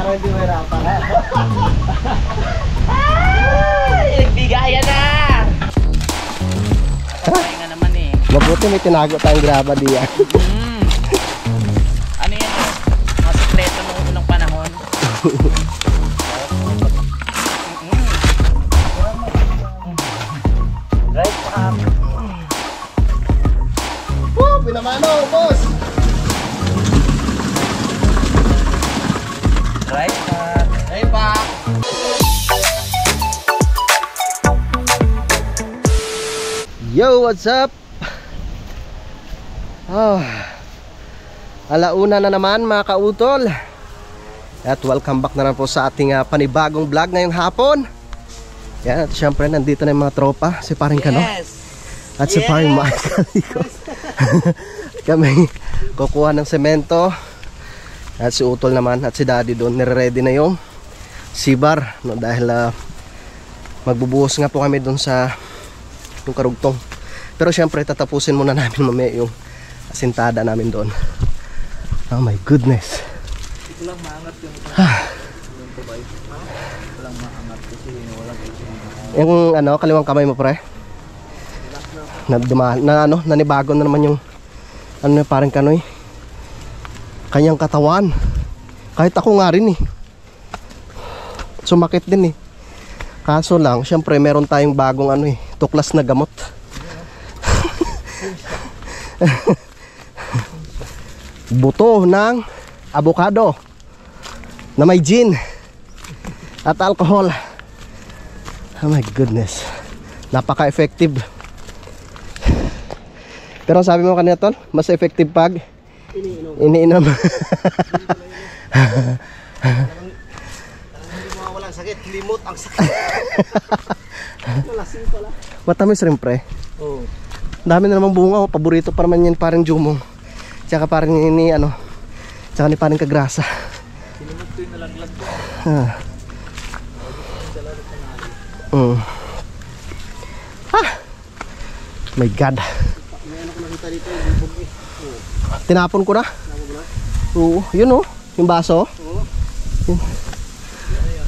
Para hindi mahirapan. Nagbigayan na! Patay nga naman eh. Mabuti may tinago tayong graba diyan. Ano yan? Mga sekreto noong unang panahon. Right pa. Woo! Pinamano, boss! Right pa. Hey pa! Yo, what's up? Oh, alauna na naman mga kautol. At welcome back na rin po sa ating panibagong vlog ngayong hapon. Yan, at syempre nandito na yung mga tropa. Si Paring Kano at si Paring Michael. Kami kukuha ng semento. At si Utol naman at si Daddy doon nire-ready na yung sibar, no? Dahil magbubuhos nga po kami doon sa yung karugtong. Pero syempre tatapusin muna namin mamaya yung asintada namin doon. Oh my goodness. Walang maangat yung kabay. Walang maangat kasi walang Yung ano, kaliwang kamay mo pre. Nanibago na naman yung ano Parang Kanoy. Kanyang katawan. Kahit ako nga rin eh. Sumakit din eh. Kaso lang, syempre meron tayong bagong ano eh, tuklas na gamot. Buto ng avocado na may gin at alcohol. Oh my goodness, napaka-effective. Pero sabi mo kanina tol, mas effective pag iniinom. Hindi mo walang sakit, limot ang sakit. Malasing pala. Matamis rin pre. Oo. Dami na namang bunga, paborito pa naman yan parang Jumong. Tsaka parang ini ano, tsaka ni parang Kagrasa. Sinunod ko yung nalaglag ko. My God. May ano ko nakita dito, bubog eh. Tinapon ko na. Oo, yun oh, yung baso. Oo.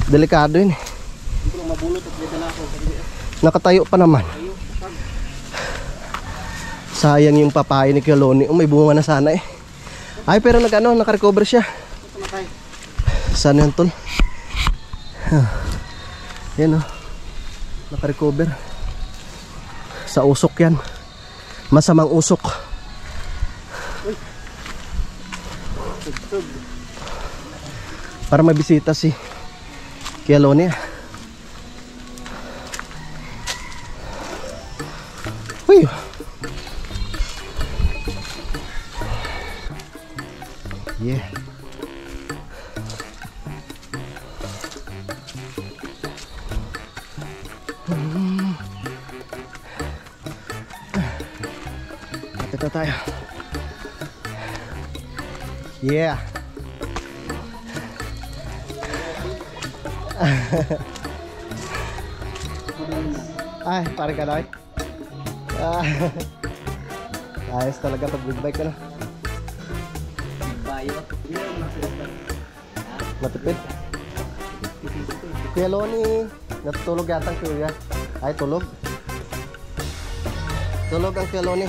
Delikado yun eh. Hindi ko lang mabulot at may dala ako. Nakatayo pa naman. Sayang yung papaya ni Kiloni. May bunga na sana eh. Ay pero naka-recover siya. Sana yan tol. Yan oh, naka-recover. Sa usok yan. Masamang usok. Para mabisita si Kiloni. Uy. Yeah. Ito tayo. Yeah. Ay, parang Kanoy. Ayos talaga pag big bike ka na. Matipid. Kuya Loni, natutulog yata ang kuya. Ay, tulog. Tulog ang Kuya Loni.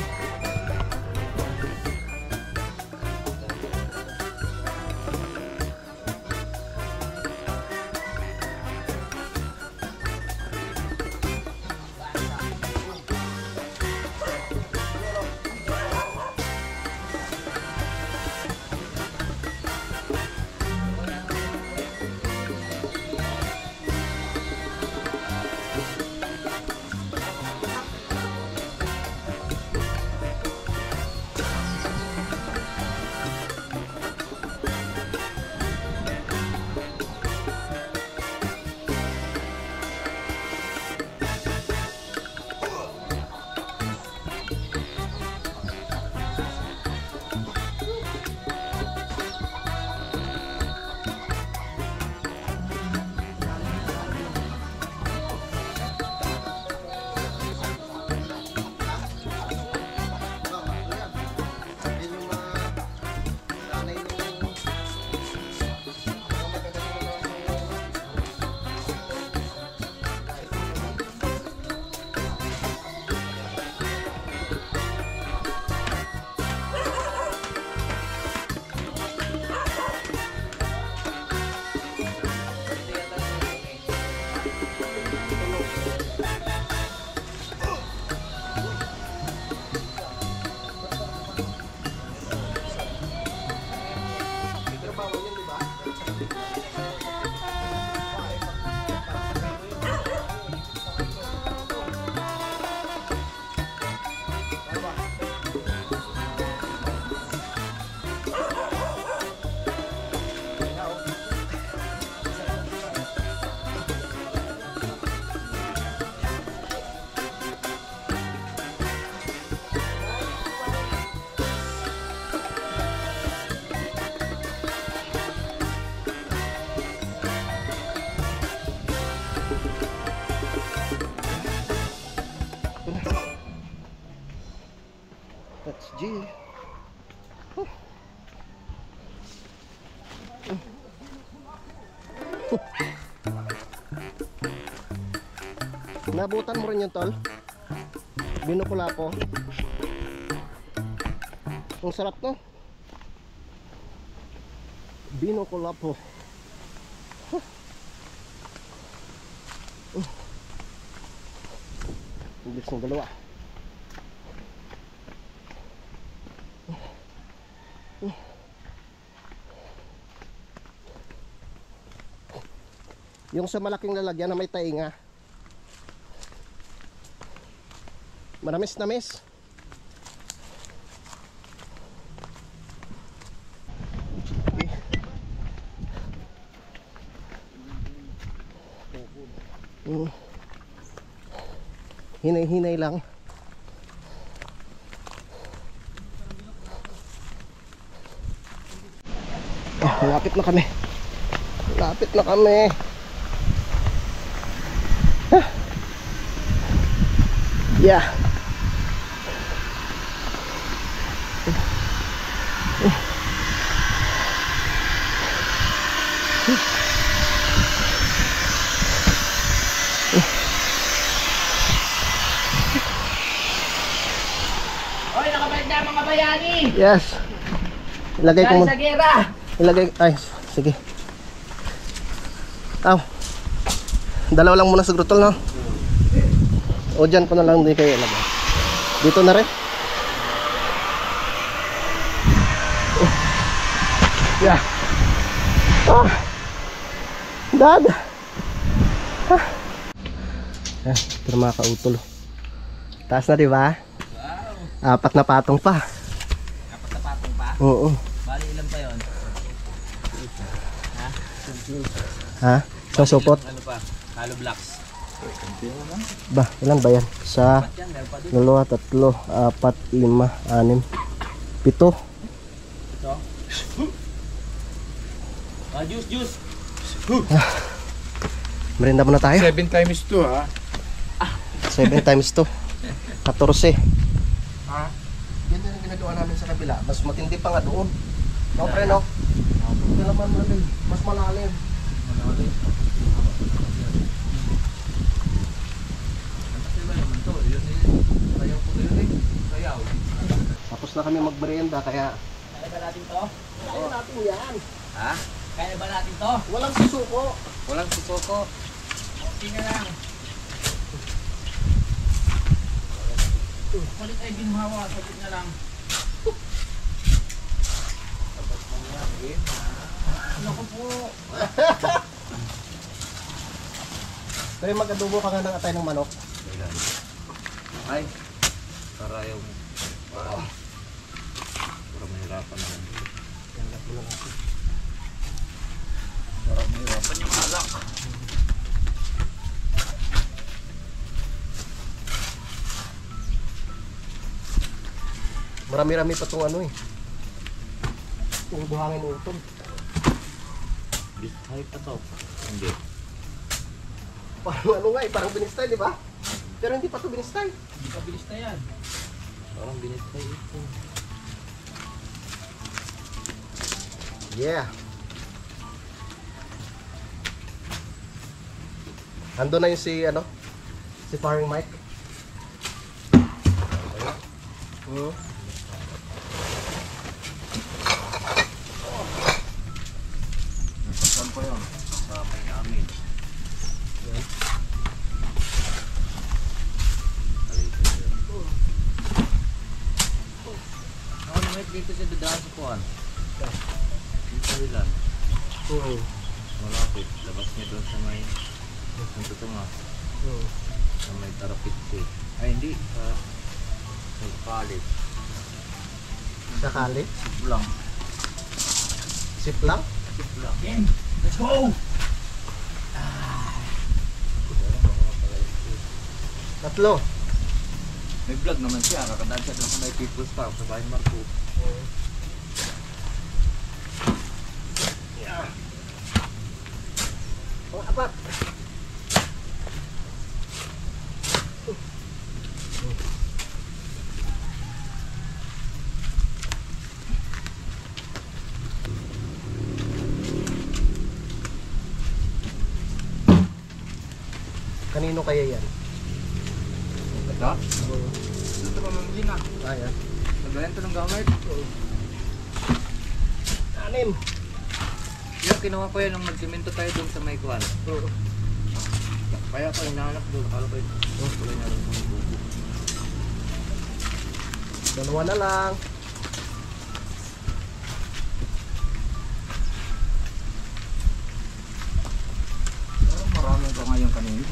That's G. Huh. Nabutan mo rin yung tol. Binukulapo. Ang sarap no. Binukulapo. Bilis ng dalawa. Yung sa malaking lalagyan na may tainga. Manamis na miss. Hinay-hinay lang. Lapit na kami. Lapit na kami. Yeah. Hoy, nakabalik na mga bayani! Yes. Ilagay ko Dahil muna. sa gera! Ilagay. Ay, sige. Aw. Dalawa lang muna sa grotol, no? O dyan ko na lang din kayo ilagay. Dito na rin. Yeah. Ah. Dad. Ah. Yan, ito na mga kautol. Taas na, di ba? Wow! 4 na patong pa. Apat na patong pa? Oo. Bali ilan pa yun? Ha? Ha? Isang supot. Ano pa? Hollow blocks. Ba, ilan ba yan? Sa Ba't yan? Meron pa dun? 2, 3, 4, 5, 6, 7. Ito? Ah, juice! Merinda muna tayo. 7 times 2 ha? 7 times 2. 14. Ha? Yan din ang ginagawa namin sa kabila. Mas matindi pa nga doon. No, pre, no? Ito naman natin. Mas malalim. Tapos na kami magmerienda kaya Kaya ba natin to? kaya natin yan. Ha? Kaya ba natin to? Walang susuko. Walang susuko. Okay na lang. Palit ay ginhawa. Sagot na lang. Naku po. Pero mag-adobo ka nga ng atay ng manok. Ay. Para yung... Para mahirapan naman. Para mahirapan yung alak. Marami-rami pa itong ano eh. Yung buhangin utol. Ay pa to. Hindi. Parang ano nga eh, parang binistay, di ba? Pero hindi pa ito binistay. Hindi pa bilis na yan. Parang binitay ito. Yeah. Ando na yung si ano? Si Paring Mike. Nasaktan pa yun. Sa may amin. Ako naman dito sa dadaan sa kuhan. Dito ilan. Malapit. Labas niya doon sa may... Ang tutunga. Sa may tarapit ko. Ay hindi. Sa college. Sakali. Sip lang. Sip lang. Sip lang. Let's go! Tatlo. May vlog naman siya. Kakadaan siya doon sa may People's Park sa Bayan Marco. Mga apat. Kanino kaya yan? Ito? Dito pa mamili na. Ayan. Nagbenta ng gamit. Anim. Yung kinuha ko yan nung nagsimento tayo doon sa may kwan. Oo. Kaya ko hinahanap doon. Akala ko yun. Kulay na lang sa buko. Dalawa na lang. Pero marami pa ngayon kanina.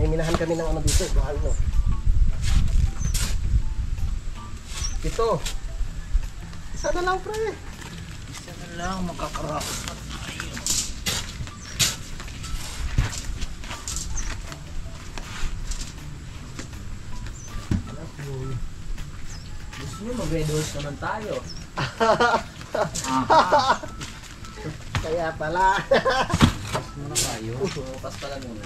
May minahan kami ng ano dito. Bahal no. Ito. Isa na lang pre. Isa na lang makakaraos na tayo. Gusto nyo mag-reduce naman tayo. Aha. Kaya pala. Pas muna tayo. Pas pala muna.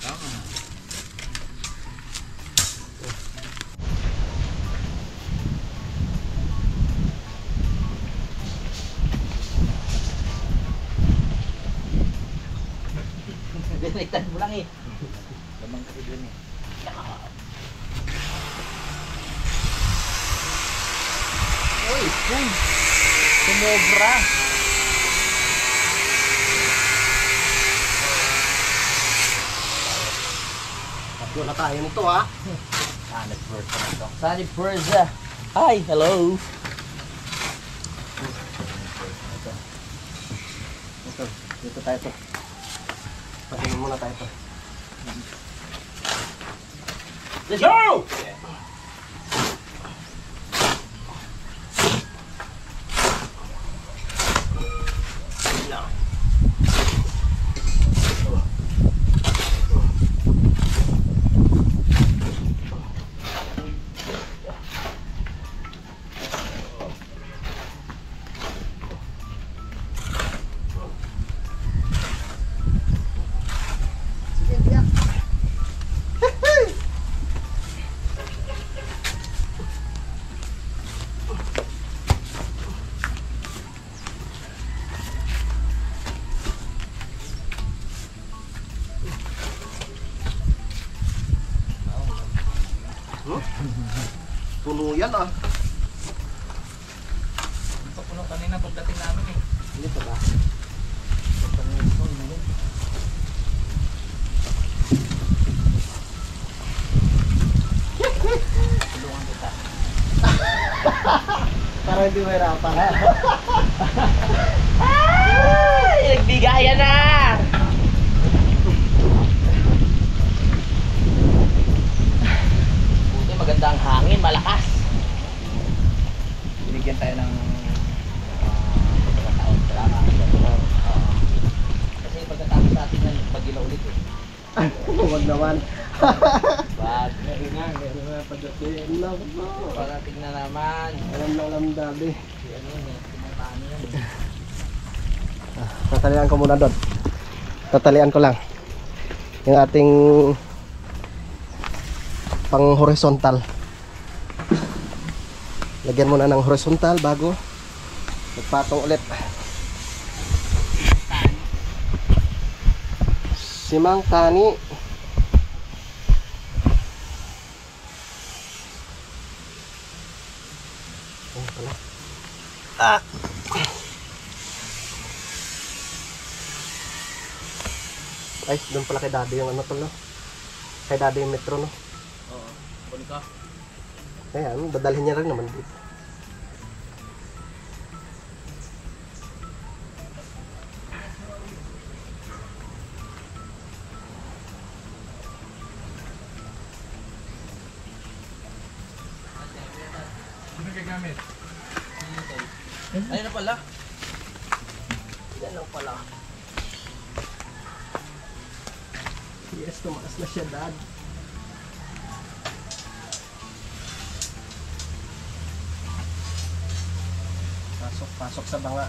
Tama. Direktan mo lang eh. Lamang kasi dun eh. Uy, uy. Sumobra. Tatlo na tayo nito ha. Sunny Perza na ito. Sunny Perza. Hi, hello. Ito. Dito tayo to. Patingin muna tayo to. Let's go! Sige, tiyak. Puno yan ah. Puno kanina pagdating namin eh. Hindi pa ba? Tulungan kita. Para hindi mahirapan. Ay, nagbigayan na! Buti maganda ang hangin, malakas. Binigyan tayo ng Pagkataon, salamat. Kasi pagkatapos natin yan, pag-ila ulit eh. Huwag naman. Wag. Meron nga pagdating. Labo. Parating na naman. Alam dabi. Yan yun eh, tinatano yan eh. Tatalian ko muna doon. Tatalian ko lang. Yung ating pang horizontal. Lagyan muna ng horizontal bago magpatong ulit. Simang tani. Oh, pala. Ay, doon pala kay Daddy yung ano to, no? Kay Daddy yung metro, no? Oo, kunin ka. Ayan, dadalhin niya rin naman dito. Sino gagamit? Ayun na pala. Yan lang pala. Yes, tumaas na siya, Dad. Pasok sa banga.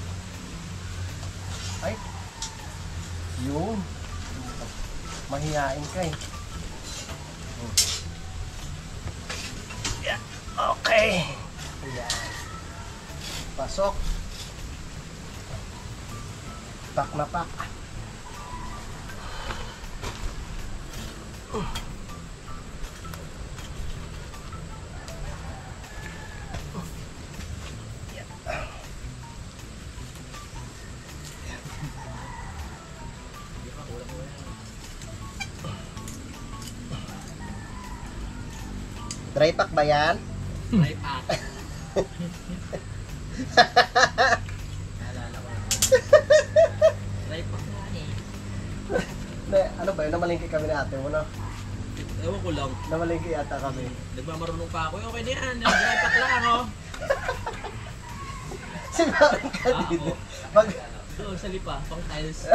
Ay. Yun. Mahihain ka eh. Yeah. Okay. Ayan. Pasok. Pak na pak. Dry pack ba yan? Dry pack. Naalala ko lang. Dry pack nga eh. Ano ba yun? Namalingki kami na ate mo, no? Ewan ko lang. Namalingki yata kami. Nagmamarunong pa ako. Okay na yan. Dry pack lang oh. Sinabi ka dito. Doon sa lipa. Pang tiles.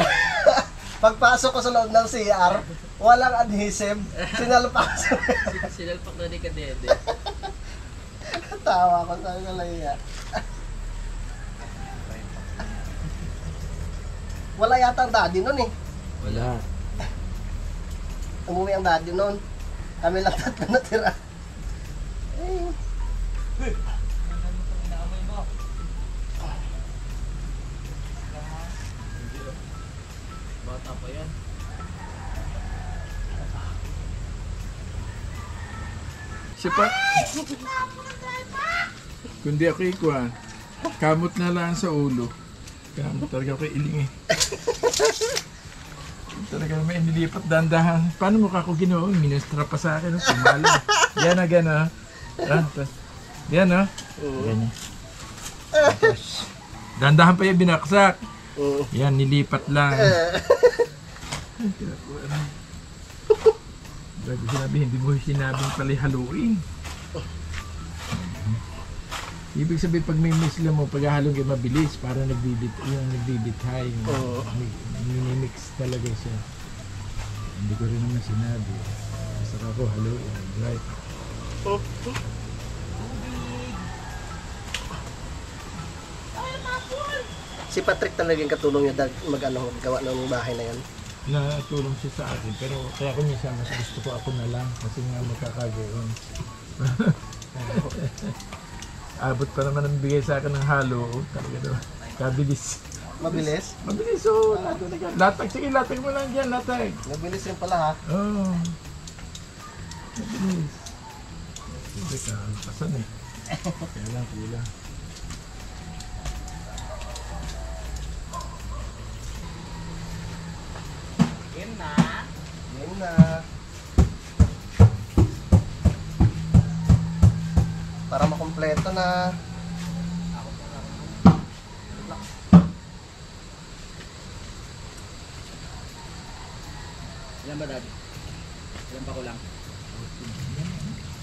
Pagpasok ko sa loob ng CR, walang adhesive. Sinalpas. Sinalpak na ni Kadede. Tawa ko sa kalaya. Wala yata ang daddy nun eh. Wala. Umuwi ang daddy nun. Kami lang tatlo natira. Eh. Bata pa yan. Siya pa. Kundi ako ikuan. Kamot na lang sa ulo. Kamot talaga ako iling eh. Talaga may nilipat dandahan. Paano mo kako ginawa? Ministra pa sa akin. Pumalo. Yan na gana. Yan na. Ganyan. Dandahan pa yung binaksak. Yan, nilipat lang. Bago sinabi, hindi mo sinabing pala haluin. Ibig sabihin, pag may misla mo, pag-hahalong kayo mabilis, para nagbibithay. Minimix talaga siya. Hindi ko rin naman sinabi. Basta ako, haluin. Right. Si Patrick talaga yung katulong niya gawa ng bahay na yan. Natulong siya sa akin, pero kaya ko minsan mas gusto ko ako na lang kasi nga magkakagayon. Abot pa naman ang bigay sa akin ng halo, talaga daw. Kabilis. Mabilis? Mabilis, oh. Latag, sige, latag mo lang dyan, latag. Mabilis rin pala ha. Oo. Mabilis. Hindi ka, pasan eh. Kaya lang, kulang. Game na. Game na. Para makompleto na. Ilan ba daddy? Ilan pa ko lang?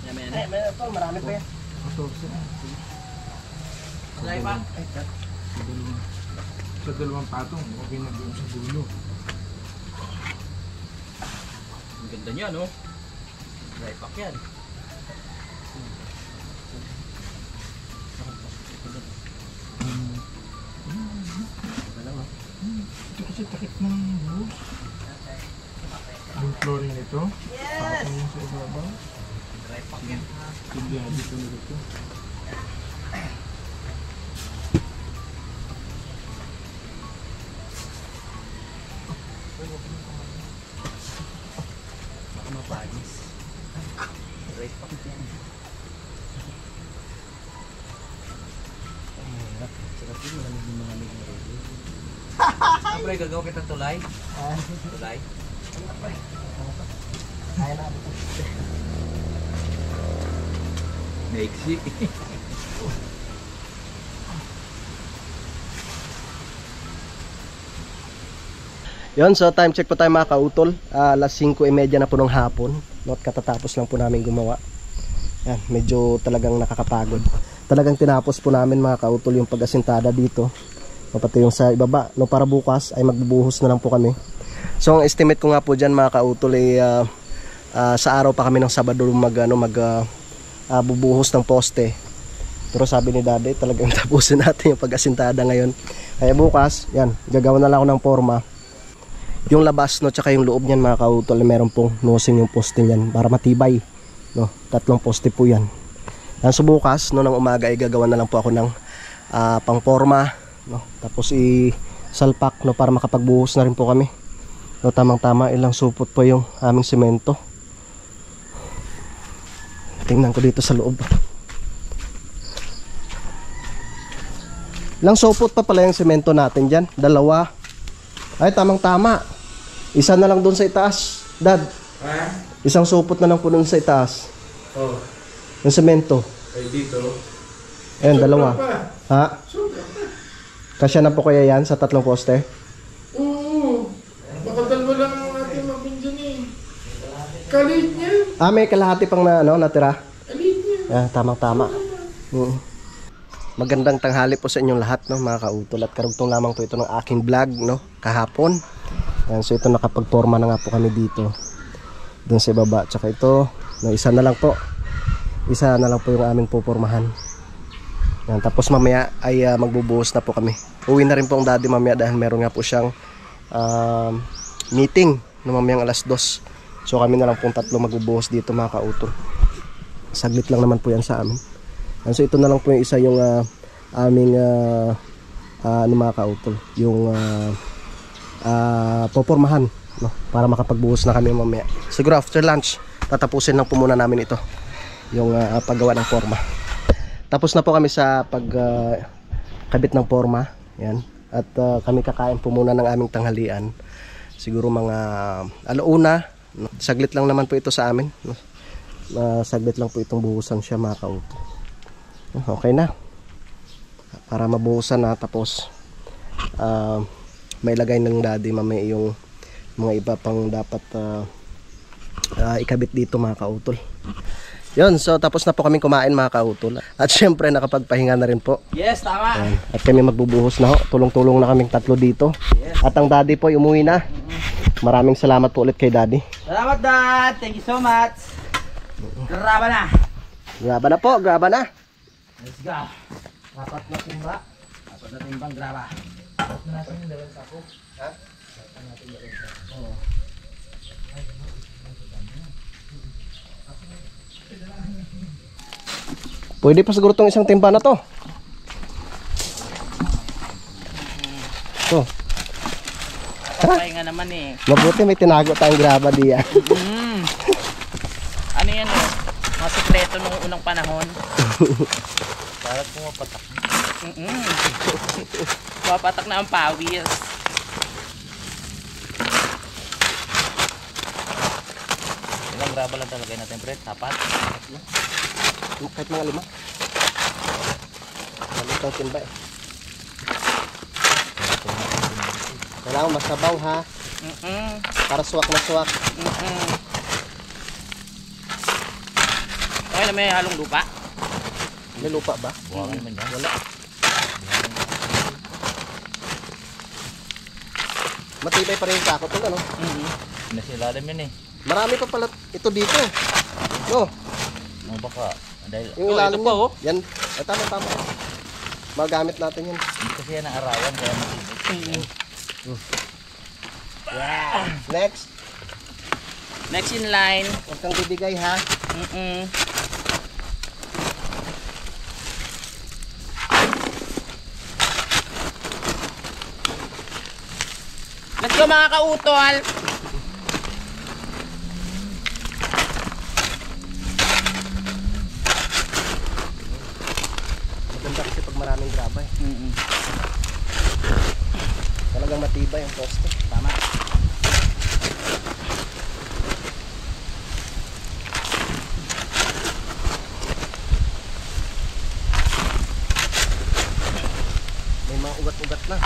Yan yan. Ay, may ito, marami pa yan. Matopsa na. Dry pack? Ay, kat. Sa dalawang patong, okay na doon sa dulo. Ang ganda niya no? Dry pack yan. Ito kasi takip ng buhos. Yung flooring nito. Takip mo sa ibabaw. Dry pack yan. Hindi, dito na ito. Baka mapagis. Dry pack yan. Sarap yun, malamig na rin. Ano ba yung gagawin kita tulay? Tulay? Kaya na. Naiksi. Yun, so time check po tayo mga kautol. Alas 5:30 na po ng hapon. Not katatapos lang po namin gumawa. Yan, medyo talagang nakakapagod. Talagang tinapos po namin mga kautol yung pag-asintada dito. Pati yung sa ibaba, no, para bukas ay magbubuhos na lang po kami. So ang estimate ko nga po dyan mga kautol ay sa araw pa kami ng Sabado bubuhos ng poste. Pero sabi ni Daddy, talagang tapusin natin yung pag-asintada ngayon. Kaya bukas, yan, gagawin na lang ako ng forma. yung labas no tsaka yung loob niyan mga kautol, meron pong nosing yung poste niyan para matibay, no. 3 poste po yan. So bukas no ng umaga ay gagawa na lang po ako ng pangporma, no. Tapos salpak no para makapagbuhos na rin po kami. No, tamang-tama ilang supot po yung aming semento. Tingnan ko dito sa loob. Ilang supot pa pala yung semento natin diyan? 2. Ay, tamang-tama. Isa na lang doon sa itaas. Dad. Ha? Isang supot na lang po doon sa itaas. Oh. Yung semento. Ay dito. Ayun, 2. Pa. Ha? Sobra pa. Kasya na po kaya yan sa 3 poste? Oo. Baka 2 lang ang ating mabindyan eh. Kalit niya. May kalahati pang natira. Kalit niya. Tamang-tama. Magandang tanghali po sa inyong lahat, no, mga kautol. At karugtong lamang po ito ng aking vlog, no, kahapon. Yan, so ito nakapagporma na nga po kami dito. Doon sa baba. Tsaka ito, no, isa na lang po yung aming pupormahan. Yan, tapos mamaya ay magbubuhos na po kami. Uwi na rin po ang daddy mamaya dahil meron nga po siyang meeting no, mamayang 2:00. So kami na lang pong 3 magbubuhos dito mga kautol. Saglit lang naman po yan sa amin. So ito na lang po yung isa yung aming mga kautol, yung popormahan, no, para makapagbuhos na kami mamaya. Siguro after lunch tatapusin lang po muna namin ito, yung paggawa ng forma. Tapos na po kami sa pagkabit ng forma. Yan. At kami kakain po muna ng aming tanghalian. Siguro mga 1:00, no? Saglit lang naman po ito sa amin, no? Saglit lang po itong buhusan siya mga kautol. Okay na. Para mabuhusan na, tapos may lagay ng daddy mamaya yung mga iba pang dapat ikabit dito mga kautol. Yun, so tapos na po kami kumain mga kautol. At syempre nakapagpahinga na rin po. Yes, tama. Yan. At kami magbubuhos na ho. Tulong-tulong na kaming 3 dito. Yes. At ang daddy po ay umuwi na. Maraming salamat po ulit kay daddy. Salamat, Dad. Thank you so much. Graba na. Graba na po, graba na. Let's go. 4 na timba. 4 na timbang graba. Tapos na natin yung 2 sako. Ha? Tapos na natin yung 2 sako. Oo. Pwede pa siguro tong isang timba na to. So, Papahinga naman eh. mabuti may tinago tayong graba diyan. Ano yan eh? Mga sekreto nung unang panahon. Parang pumapatak. Papatak na ang pawis. Ilang graba lang talaga natin, pre? Tapat? Kahit mga 5. Malitang timba eh. Kailangan masabaw ha. Para suwak na suwak. Okay na may halong lupa. May lupa ba? Buwangan naman yan. Wala. Matibay pa rin yung sako to, ano? Nasilalim yan eh. Marami pa pala ito dito. No, Ano baka? Dahil yung ilalim ito pa, niya. oh. Yan. Tama. Magamit natin yan. hindi kasi yan ang arawan kaya matibay. Yeah. Next. Next in line. Huwag kang bibigay ha. Let's go mga kautol. Maganda kasi pag maraming graba eh. Talagang matibay ang poste. Tama. May mga ugat-ugat na.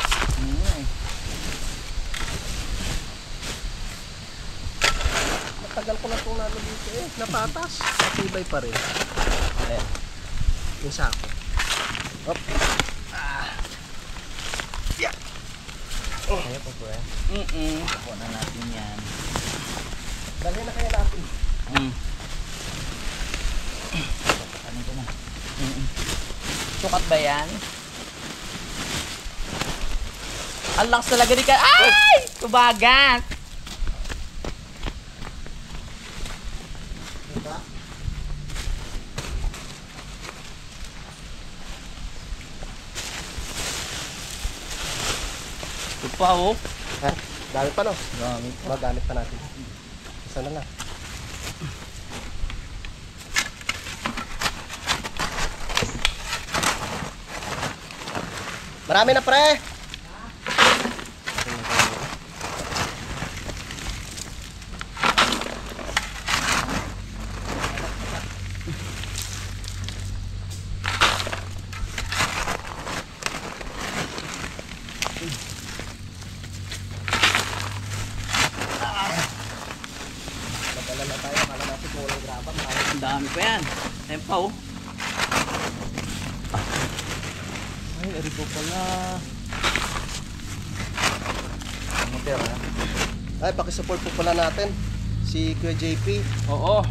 Matagal ko na itong nalo dito eh. Napatas. Matibay pa rin. Ayan. Yung sako. Hop. Yeah. Kaya po, pre. Kuha na natin yan. Dali na kaya natin. Ano ko na? Sukat ba yan? Ang lakas talaga ni Kyle. Ay! Tubagan! Ito pa oh. Ha? Dami pa no? Dami. Magamit pa natin. Isa na lang. Marami na pre! Madala na tayo, kala natin kung walang graba. Ang dami pa yan. Ayan pa oh. Ay, ari ko pala. Ang pera na. Ay, pakisupport po pala natin si Kuya JP. Oo.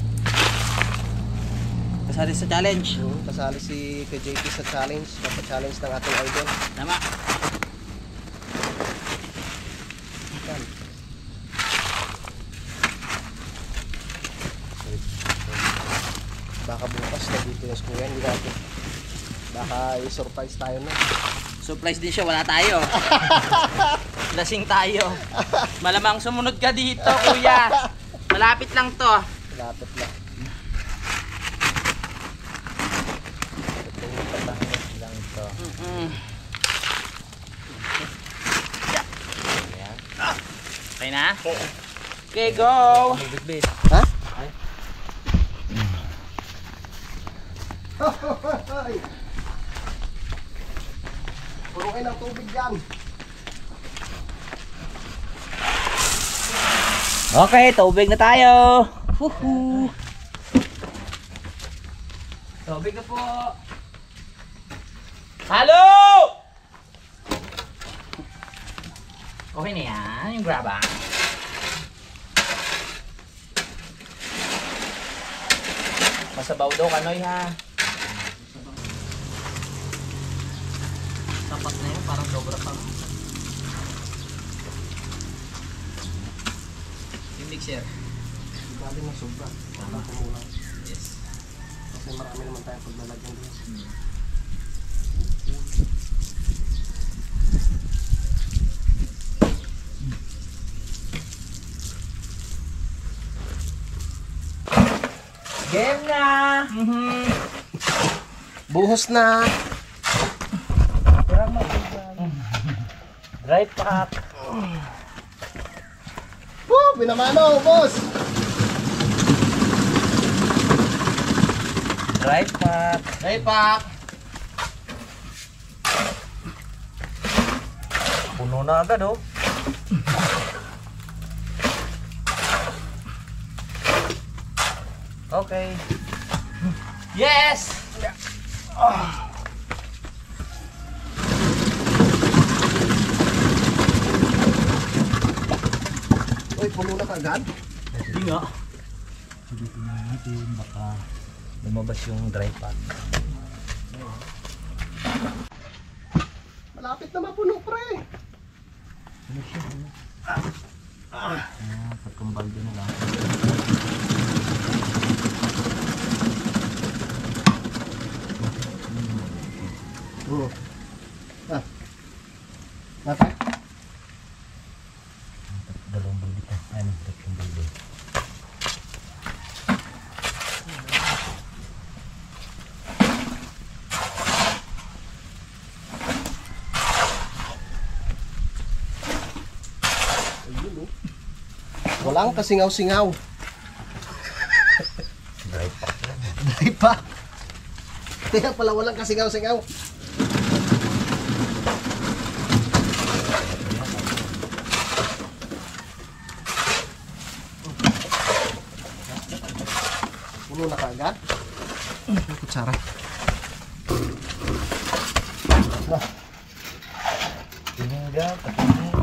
Kasali sa challenge. Kasali si Kuya JP sa challenge, challenge ng ating idol. Tama. Yan. Baka bukas na dito yung kuya, hindi natin. Baka i-surprise tayo na. Surprise din siya, wala tayo. Lasing tayo. Malamang sumunod ka dito, kuya. Malapit lang to. Lapit na. Itong patahit lang to. Okay na? Okay, go! Ha? Ay. Puro kayo ng tubig dyan. Okay, tubig na tayo. Huhu. Tubig na po. Halo! Okay na yan, yung graba. Masabaw daw kanoy ha. Tapat na yun, parang sobra pa. Yung mixer. Dali na sobra. Tama kumulang. Yes. Kasi marami naman tayong paglalagyan din. Game na! Buhos na. Dry pack. Woo! Binamano, boss! Dry pack. Hey, pak! Puno na agad oh. Okay. Yes! Uy, puno na kagad. Hindi nga. Subukin na natin baka lumabas yung dry pack. Malapit na mapuno, pre. Pagkambal din na lang. Oo. Ah. Nata? Dalawang balde pa. Ano? Tatlong balde. Walang kasingaw-singaw. Dry pack lang. Dahil pa. Kaya pala walang kasingaw-singaw. Puno na kagad. Kutsara. Tinga, patingin.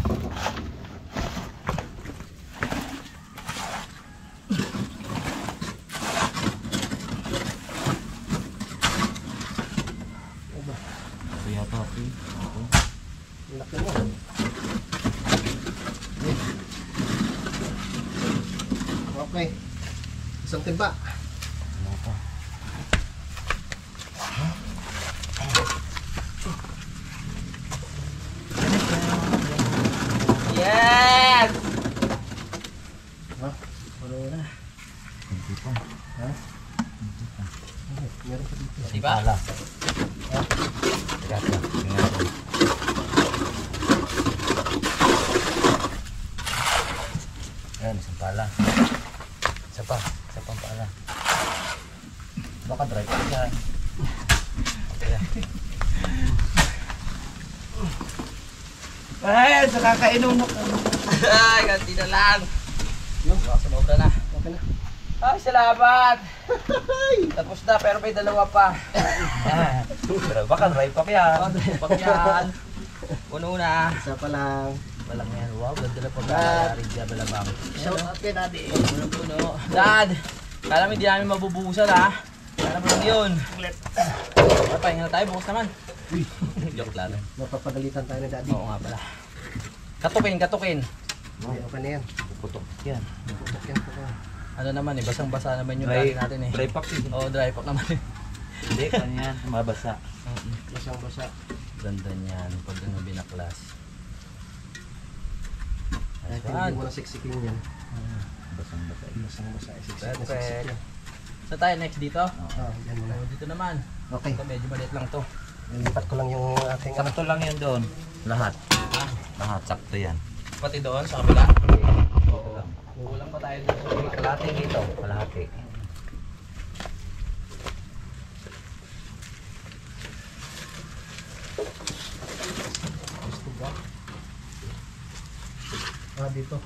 Kaya to, okay. Laki mo. Okay. Isang timba. Yes! Wala na. Ha? Meron pa dito. Di ba? Pala. Teka, tingnan ko. Ayan, isang pala. Isa pang pala. Baka dry pa yan. Okay. Ay, sa kakainom mo. Ay, ganti na lang. Baka sumobra na. Okay na. Ay, salamat. Tapos na, pero may dalawa pa. Pero baka dry pa yan. Pag yan. Puno na. Isa pa lang. Walang yan. Wow, ganda na pag-aari dyan balabang. Shout out kay Daddy. Puno. Dad, kala mo hindi namin mabubuhusan ha. Kala mo lang yun. Pahinga na tayo, bukas naman. Joke lang. Mapapagalitan tayo ni Daddy. Oo nga pala. Katukin. Okay na yan. Puputok yan. Putok yan. Ano naman eh, basang-basa naman yung Dry- dati natin eh. Dry pack eh. Oo, dry pack naman eh. Hindi, kanyan. Mabasa. Basang basa. Ganda niyan pag ano binaklas. Kahit Nice hindi one. mo na siksikin yan. Basang-basa. Basang basa. Siksik na Perfect. siksik yan. So tayo next dito. Yan muna. So, dito naman. Okay. Ito medyo maliit lang to. Nilipat ko lang yung aking Sakto lang yan doon. Lahat. Ha? Lahat, sakto yan. Pati doon sa kabila. Oo lang. Kulang pa tayo dito. Kalahati dito. Kalahati. gusto ba? Dito.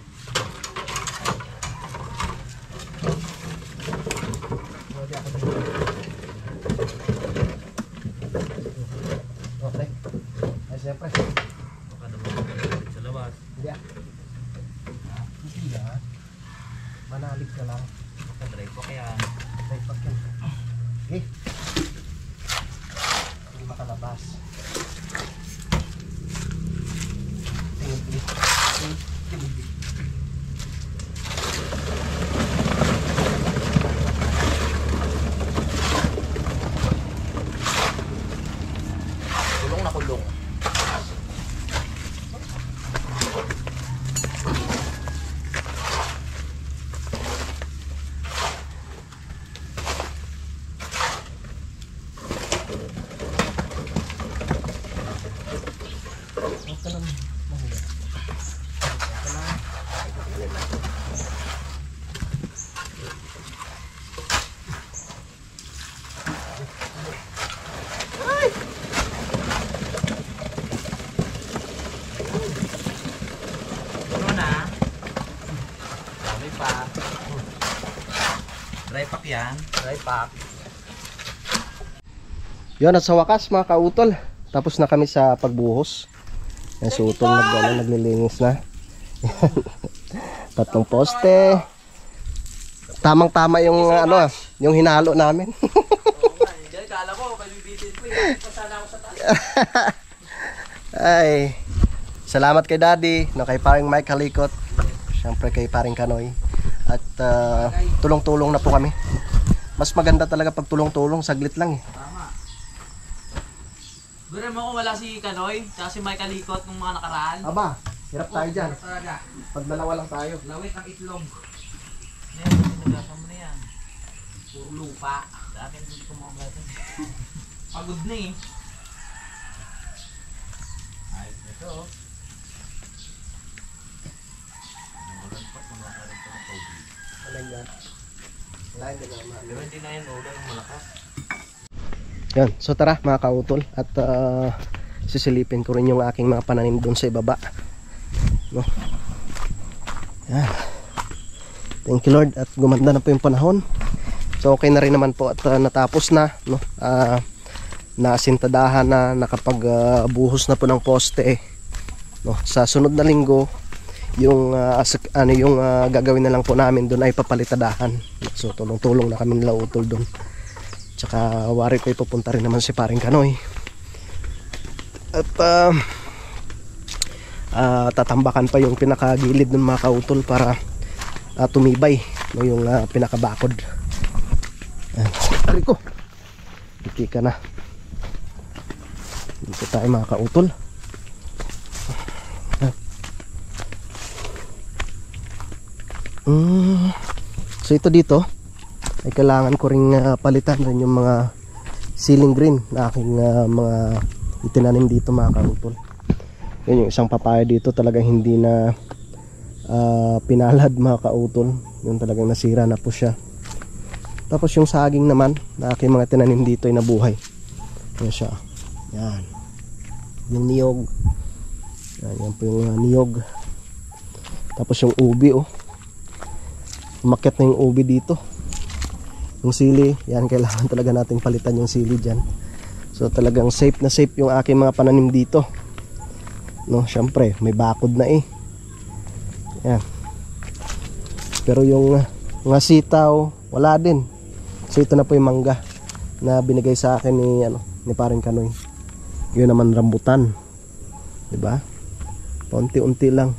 Pwede ako dito. Okay. Ay, siyempre. Baka naman sa labas. Hindi ah. Hindi ah. Manalig ka lang. Baka dry pack yan. Right back yan. Okay. Hindi makalabas. Kulong na kulong. Huwag ka lang mahiya. Huwag ka lang. Puno na. Dami pa. Dry pack yan. Dry pack. Yun, at sa wakas mga kautol, tapos na kami sa pagbuhos. Yan si Utol naglilinis na. Tatlong poste. Tamang-tama yung yung hinalo namin. Oo nga, hindi. Kala ko, pabibitin ko. Pasala ako sa taas. Ay, salamat kay Daddy, no, kay paring Mike Halikot, syempre kay paring Kanoy. At tulong-tulong na po kami. Mas maganda talaga pag tulong-tulong, saglit lang eh. Tama. Gure mo kung wala si Kanoy, tsaka si Mike Alikot nung mga nakaraan. Aba, hirap tayo dyan. Sarap talaga. Pag dalawa lang tayo. Lawit ang itlog. Yan, sinagasan mo na yan. Puro lupa. Sa akin, hindi ko makagatan. Pagod na eh. Ayos na ito. Alam yan. Wala yung dalawa. Pero hindi na yan ulan ng malakas. Yan, so tara mga kautol. At sisilipin ko rin yung aking mga pananim doon sa ibaba. No? Yan. Thank you Lord. At gumanda na po yung panahon. So okay na rin naman po at natapos na, no? Nasintadahan na, nakapagbuhos na po ng poste, no? Sa sunod na linggo, yung gagawin na lang po namin doon ay papalitadahan. So tulong-tulong na kami nila Utol doon. Tsaka wari ko ipupunta rin naman si paring Kanoy. At tatambakan pa yung pinakagilid ng mga kautol para tumibay no, yung pinakabakod. Ayan ko, hindi ka na dito tayo mga kautol. So ito dito ay kailangan ko ring palitan rin yung mga ceiling green na aking mga itinanim dito mga kautol. Yun yung isang papaya dito talagang hindi na pinalad mga kautol. Yun talagang nasira na po siya. Tapos yung saging naman na aking mga tinanim dito ay nabuhay. Yan siya. Yan. Yung niyog. Yan po yung niyog. Tapos yung ubi oh. Umakyat na yung ubi dito. Yung sili, yan kailangan talaga nating palitan yung sili dyan. So talagang safe na safe yung aking mga pananim dito. No, syempre may bakod na eh. Yan. Pero yung mga sitaw, wala din. So ito na po yung mangga na binigay sa akin ni Paring Kanoy. Yun naman rambutan. 'Di ba? Paunti-unti lang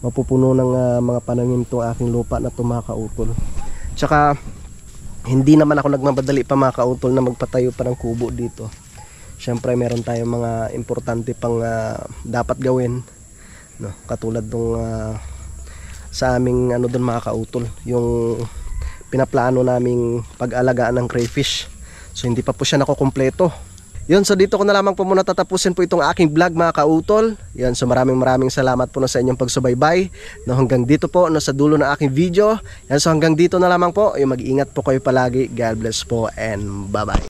mapupuno ng mga pananim itong aking lupa na mga kautol. Tsaka hindi naman ako nagmamadali pa mga kautol na magpatayo pa ng kubo dito. Syempre meron tayong mga importante pang dapat gawin, no? Katulad nung sa aming doon mga kautol, yung pinaplano naming pag-alagaan ng crayfish. So hindi pa po siya nakukumpleto. Yun, so dito ko na lamang po muna tatapusin po itong aking vlog mga kautol. Yun, so maraming salamat po sa inyong pagsubaybay. No, hanggang dito po sa dulo ng aking video. Yan, so hanggang dito na lamang po. Yung mag-iingat po kayo palagi. God bless po and bye bye.